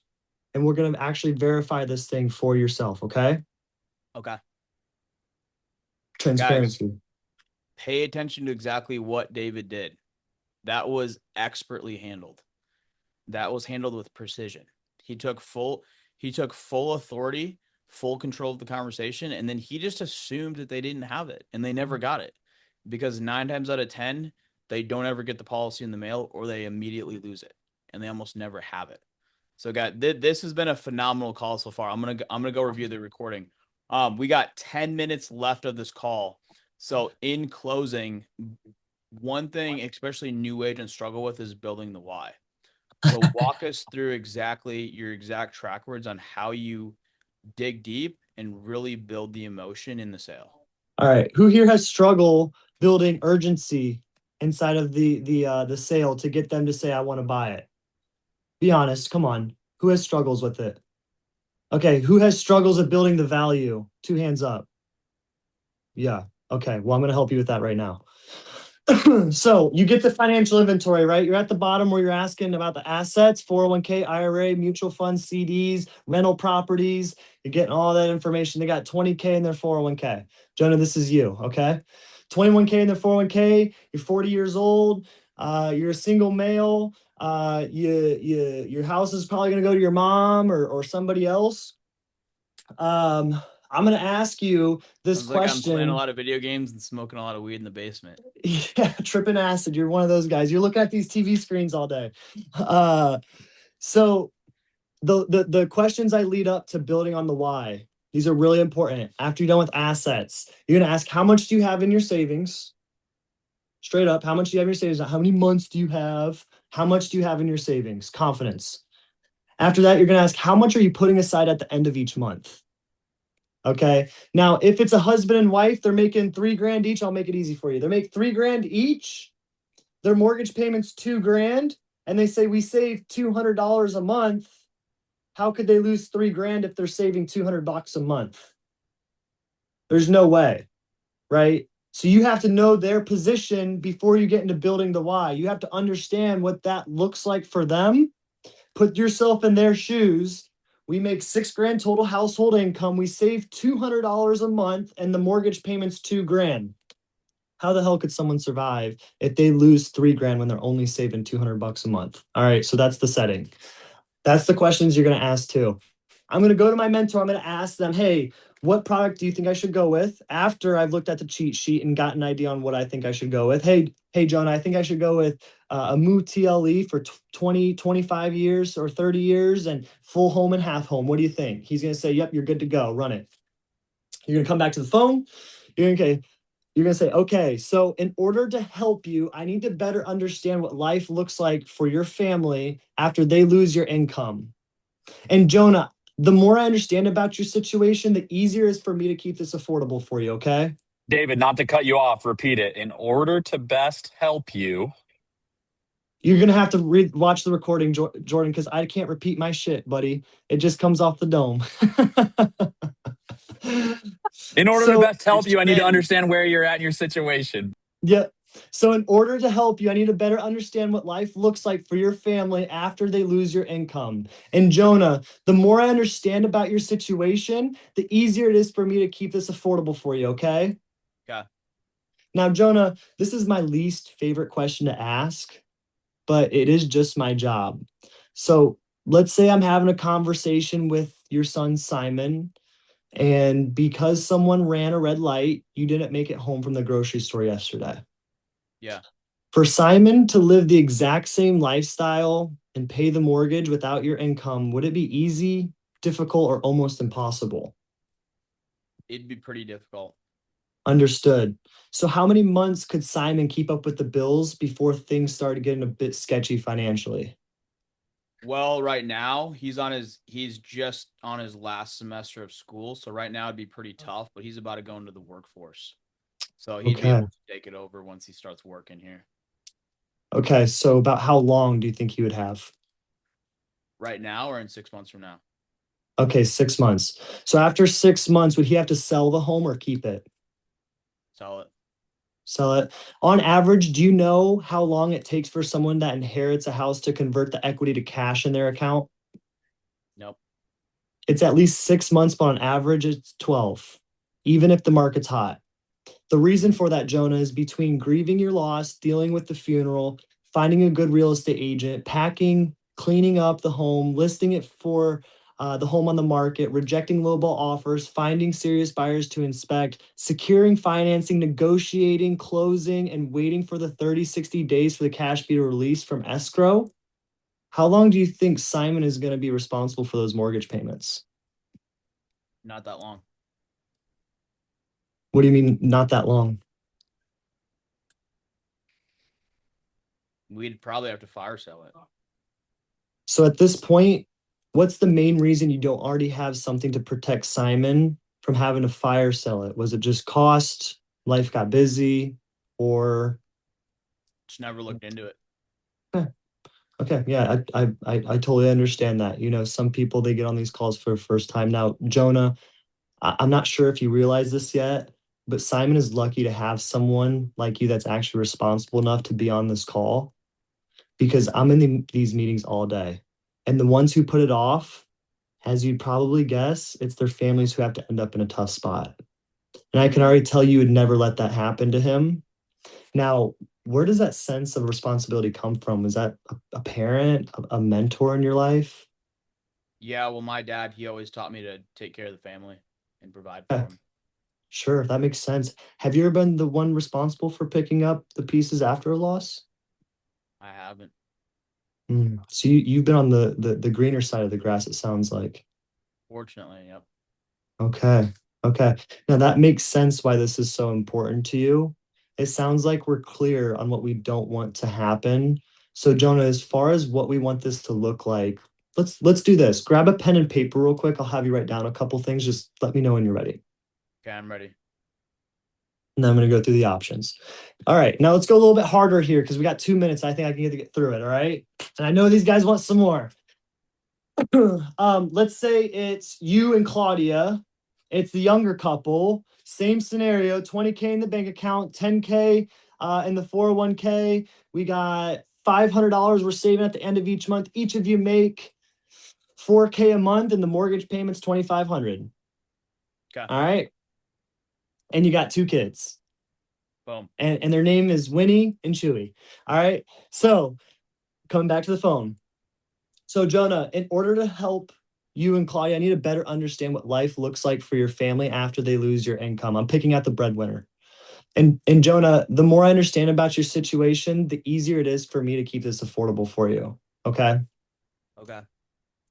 and we're going to actually verify this thing for yourself. Okay. Okay. Transparency. Pay attention to exactly what David did. That was expertly handled. That was handled with precision. He took full authority, full control of the conversation, and then he just assumed that they didn't have it, and they never got it. Because 9 times out of 10, they don't ever get the policy in the mail, or they immediately lose it, and they almost never have it. So, guys, this has been a phenomenal call so far. I'm gonna go review the recording. We got 10 minutes left of this call. So, in closing, one thing especially new agents struggle with is building the why. So walk us through exactly your exact track words on how you dig deep and really build the emotion in the sale. All right. Who here has struggle building urgency inside of the sale to get them to say, I want to buy it? Be honest. Come on. Who has struggles with it? Okay. Who has struggles of building the value? 2 hands up. Yeah. Okay. Well, I'm going to help you with that right now. So you get the financial inventory, right? You're at the bottom where you're asking about the assets, 401k, IRA, mutual funds, CDs, rental properties. You're getting all that information. They got 20K in their 401k. Jonah, this is you, okay? 21K in their 401k. You're 40 years old. You're a single male. Your house is probably going to go to your mom or somebody else. I'm going to ask you this Sounds like I'm playing a question. lot of video games and smoking a lot of weed in the basement. Yeah, tripping acid. You're one of those guys. You're looking at these TV screens all day. So the questions I lead up to building on the why, these are really important. After you're done with assets, you're gonna ask, how much do you have in your savings? Straight up, how much do you have in your savings? How many months do you have? How much do you have in your savings? Confidence. After that, you're gonna ask, how much are you putting aside at the end of each month? Okay. Now, if it's a husband and wife, they're making $3,000 each. I'll make it easy for you. They make $3,000 each. Their mortgage payment's $2,000, and they say we save $200 a month. How could they lose $3,000 if they're saving $200 a month? There's no way, right? So you have to know their position before you get into building the why. You have to understand what that looks like for them. Put yourself in their shoes. We make $6,000 total household income. We save $200 a month, and the mortgage payment's $2,000. How the hell could someone survive if they lose $3,000 when they're only saving $200 a month? All right, so that's the setting. That's the questions you're going to ask too. I'm going to go to my mentor. I'm going to ask them, hey, what product do you think I should go with? After I've looked at the cheat sheet and got an idea on what I think I should go with. Hey, Jonah, I think I should go with a Moo TLE for 20, 25 years or 30 years and full home and half home. What do you think? He's going to say, yep, you're good to go. Run it. You're going to come back to the phone. You're going to say, okay, so in order to help you, I need to better understand what life looks like for your family after they lose your income. And Jonah, the more I understand about your situation, the easier it is for me to keep this affordable for you, okay? David, not to cut you off, repeat it. In order to best help you. You're going to have to watch the recording, Jordan, because I can't repeat my shit, buddy. It just comes off the dome. In order to best help you, I need to Explain. understand where you're at in your situation. Yeah. So in order to help you, I need to better understand what life looks like for your family after they lose your income. And Jonah, the more I understand about your situation, the easier it is for me to keep this affordable for you, okay? Yeah. Now, Jonah, this is my least favorite question to ask, but it is just my job. So let's say I'm having a conversation with your son, Simon, and because someone ran a red light, you didn't make it home from the grocery store yesterday. Yeah. For Simon to live the exact same lifestyle and pay the mortgage without your income, would it be easy, difficult, or almost impossible? It'd be pretty difficult. Understood. So how many months could Simon keep up with the bills before things started getting a bit sketchy financially? Well, right now he's just on his last semester of school. So right now it'd be pretty tough, but he's about to go into the workforce. So he'd be Okay. able to take it over once he starts working here. Okay, so about how long do you think he would have? Right now or in 6 months from now? Okay, 6 months. So after 6 months, would he have to sell the home or keep it? Sell it. Sell it. On average, do you know how long it takes for someone that inherits a house to convert the equity to cash in their account? Nope. It's at least 6 months, but on average, it's 12, even if the market's hot. The reason for that, Jonah, is between grieving your loss, dealing with the funeral, finding a good real estate agent, packing, cleaning up the home, listing it for the home on the market, rejecting lowball offers, finding serious buyers to inspect, securing financing, negotiating, closing, and waiting for the 30, 60 days for the cash to be released from escrow. How long do you think Simon is going to be responsible for those mortgage payments? Not that long. What do you mean, not that long? We'd probably have to fire sell it. So at this point, what's the main reason you don't already have something to protect Simon from having to fire sell it? Was it just cost, life got busy, or Just never looked into it. Okay, yeah, I totally understand that. You know, some people they get on these calls for the first time. Now, Jonah, I'm not sure if you realize this yet, but Simon is lucky to have someone like you that's actually responsible enough to be on this call because I'm in these meetings all day. And the ones who put it off, as you'd probably guess, it's their families who have to end up in a tough spot. And I can already tell you would never let that happen to him. Now, where does that sense of responsibility come from? Is that a parent, a mentor in your life? Yeah, well, my dad, he always taught me to take care of the family and provide for Yeah, them. sure, that makes sense. Have you ever been the one responsible for picking up the pieces after a loss? I haven't. So you've been on the greener side of the grass, it sounds like. Fortunately, yep. Okay. Okay. Now that makes sense why this is so important to you. It sounds like we're clear on what we don't want to happen. So Jonah, as far as what we want this to look like, let's do this. Grab a pen and paper real quick. I'll have you write down a couple things. Just let me know when you're ready. Okay, I'm ready. And then I'm going to go through the options. All right. Now let's go a little bit harder here because we got 2 minutes. I think I can get through it. All right. And I know these guys want some more. Let's say it's you and Claudia. It's the younger couple. Same scenario, 20K in the bank account, 10K in the 401k. We got $500 we're saving at the end of each month. Each of you make 4K a month and the mortgage payment's 2,500. Okay. All right. And you got 2 kids. Boom. And their name is Winnie and Chewy. All right. So coming back to the phone. So Jonah, in order to help you and Claudia, I need to better understand what life looks like for your family after they lose your income. I'm picking out the breadwinner. And Jonah, the more I understand about your situation, the easier it is for me to keep this affordable for you. Okay. Okay.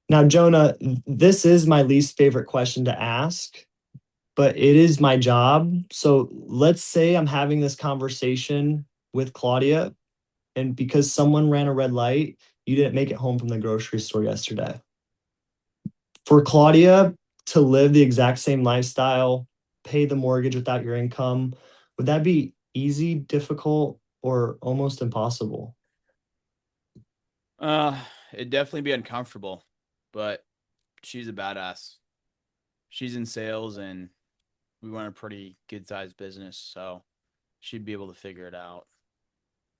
Now, Jonah, this is my least favorite question to ask, but it is my job. So let's say I'm having this conversation with Claudia, and because someone ran a red light, you didn't make it home from the grocery store yesterday. For Claudia to live the exact same lifestyle, pay the mortgage without your income, would that be easy, difficult, or almost impossible? It'd definitely be uncomfortable, but she's a badass. She's in sales and we run a pretty good sized business, so she'd be able to figure it out.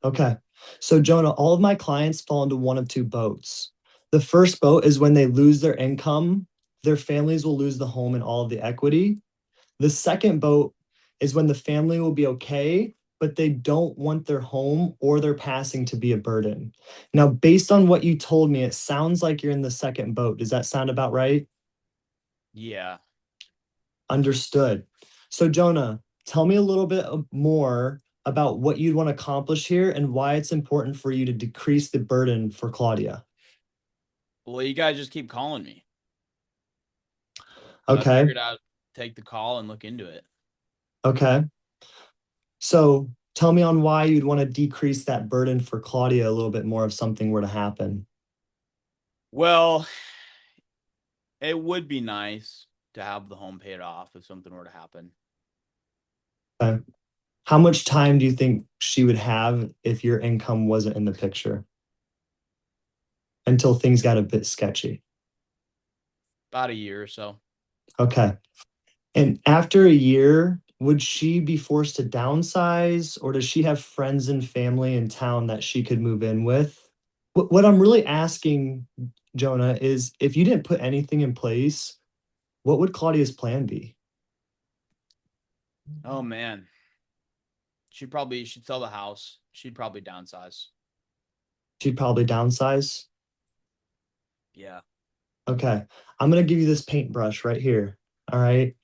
Okay. So, Jonah, all of my clients fall into one of two boats. The first boat is when they lose their income, their families will lose the home and all of the equity. The second boat is when the family will be okay, but they don't want their home or their passing to be a burden. Now, based on what you told me, it sounds like you're in the second boat. Does that sound about right? Yeah. Understood. So, Jonah, tell me a little bit more about what you'd want to accomplish here and why it's important for you to decrease the burden for Claudia. Well, you guys just keep calling me. So I Okay. figured I'd take the call and look into it. Okay. So, tell me on why you'd want to decrease that burden for Claudia a little bit more if something were to happen. Well, it would be nice to have the home paid off if something were to happen. Okay. How much time do you think she would have if your income wasn't in the picture until things got a bit sketchy? About a year or so. Okay. And after a year, would she be forced to downsize or does she have friends and family in town that she could move in with? What I'm really asking, Jonah, is if you didn't put anything in place, what would Claudia's plan be? Oh man. She'd sell the house. She'd probably downsize. She'd probably downsize. Yeah. Okay. I'm going to give you this paintbrush right here. All right.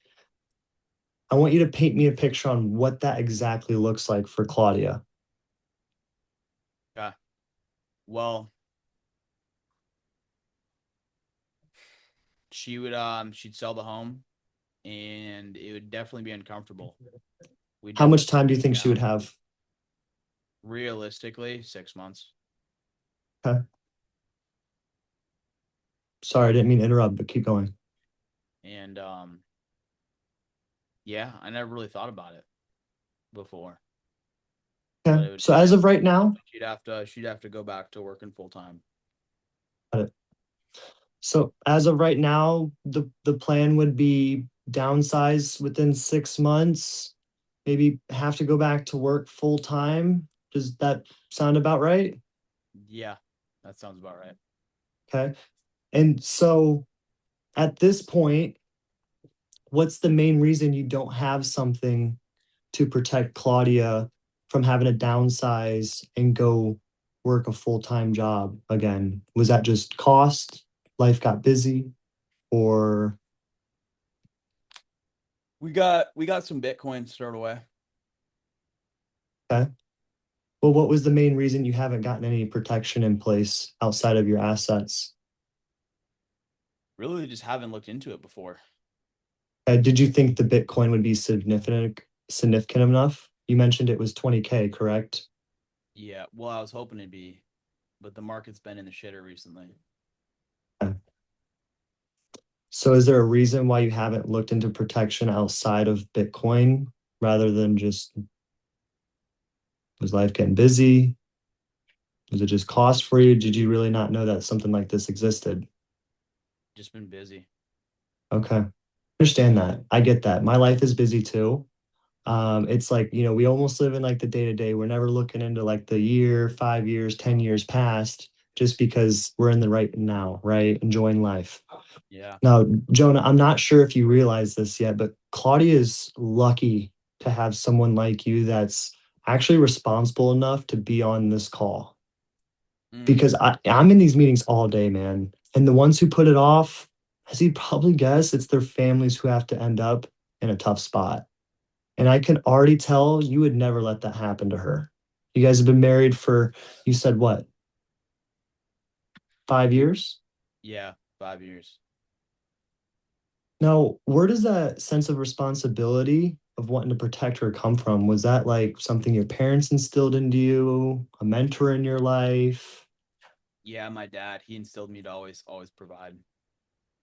I want you to paint me a picture on what that exactly looks like for Claudia. Okay. Well, she'd sell the home and it would definitely be uncomfortable. We How much definitely time do you think she would have? realistically 6 months. Okay. Sorry, I didn't mean to interrupt, but keep going. And yeah, I never really thought about it before. But Okay. it would So as of right now, she'd have to go back to working full time. So as of right now, the plan would be downsize within 6 months, maybe have to go back to work full time. Does that sound about right? Yeah, that sounds about right. Okay. And so at this point, what's the main reason you don't have something to protect Claudia from having to downsize and go work a full-time job again? Was that just cost? Life got busy? Or We got some Bitcoin stored away. okay. Well, what was the main reason you haven't gotten any protection in place outside of your assets? Really just haven't looked into it before. Did you think the Bitcoin would be significant enough? You mentioned it was 20K, correct? Yeah, well, I was hoping it'd be, but the market's been in the shitter recently. So is there a reason why you haven't looked into protection outside of Bitcoin rather than just was life getting busy? Was it just cost for you? Did you really not know that something like this existed? Just been busy. Okay. Understand that. I get that. My life is busy too. It's like, we almost live in like the day to day. We're never looking into like the year, 5 years, 10 years past just because we're in the right now, right? Enjoying life. Yeah. Now, Jonah, I'm not sure if you realize this yet, but Claudia is lucky to have someone like you that's actually responsible enough to be on this call. Because I'm in these meetings all day, man. And the ones who put it off, as you'd probably guess, it's their families who have to end up in a tough spot. And I can already tell you would never let that happen to her. You guys have been married for, you said what, 5 years? Yeah, 5 years. Now, where does that sense of responsibility of wanting to protect her come from? Was that like something your parents instilled into you, a mentor in your life? Yeah, my dad, he instilled me to always provide.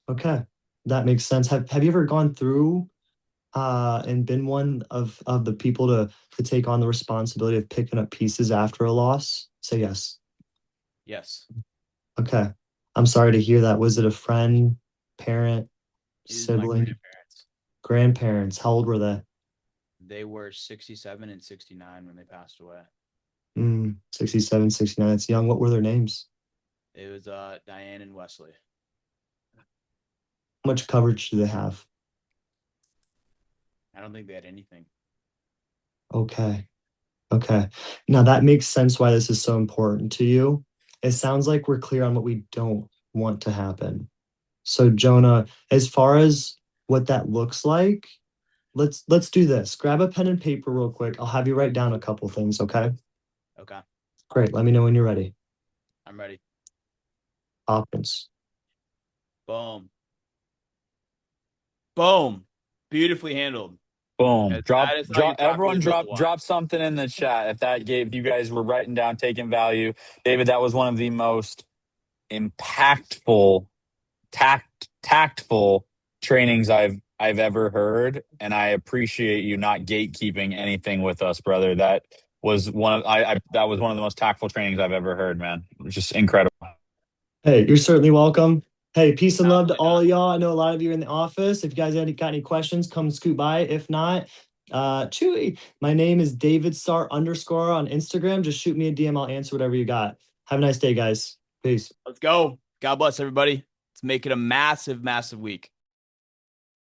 Okay, that makes sense. Have you ever gone through and been one of the people to take on the responsibility of picking up pieces after a loss? Say yes. Yes. Okay. I'm sorry to hear that. Was it a friend, parent, It was my sibling, grandparents. grandparents? How old were they? They were 67 and 69 when they passed away. 67, 69. It's young. What were their names? It was Diane and Wesley. How much coverage do they have? I don't think they had anything. Okay. Okay. Now that makes sense why this is so important to you. It sounds like we're clear on what we don't want to happen. So Jonah, as far as what that looks like, let's do this. Grab a pen and paper real quick. I'll have you write down a couple things, okay? Okay. Great. Let me know when you're ready. I'm ready. Options. Boom. Boom. Beautifully handled. Boom. That is how you properly build a wine. Drop something in the chat if you guys were writing down, taking value. David, that was one of the most impactful, tactful trainings I've ever heard. And I appreciate you not gatekeeping anything with us, brother. That was that was one of the most tactful trainings I've ever heard, man. It was just incredible. Hey, you're certainly welcome. Hey, peace and love to Absolutely all not. of y'all. I know a lot of you are in the office. If you guys got any questions, come scoot by. If not, Chewy, my name is David Starr _ on Instagram. Just shoot me a DM. I'll answer whatever you got. Have a nice day, guys. Peace. Let's go. God bless everybody. Let's make it a massive, massive week.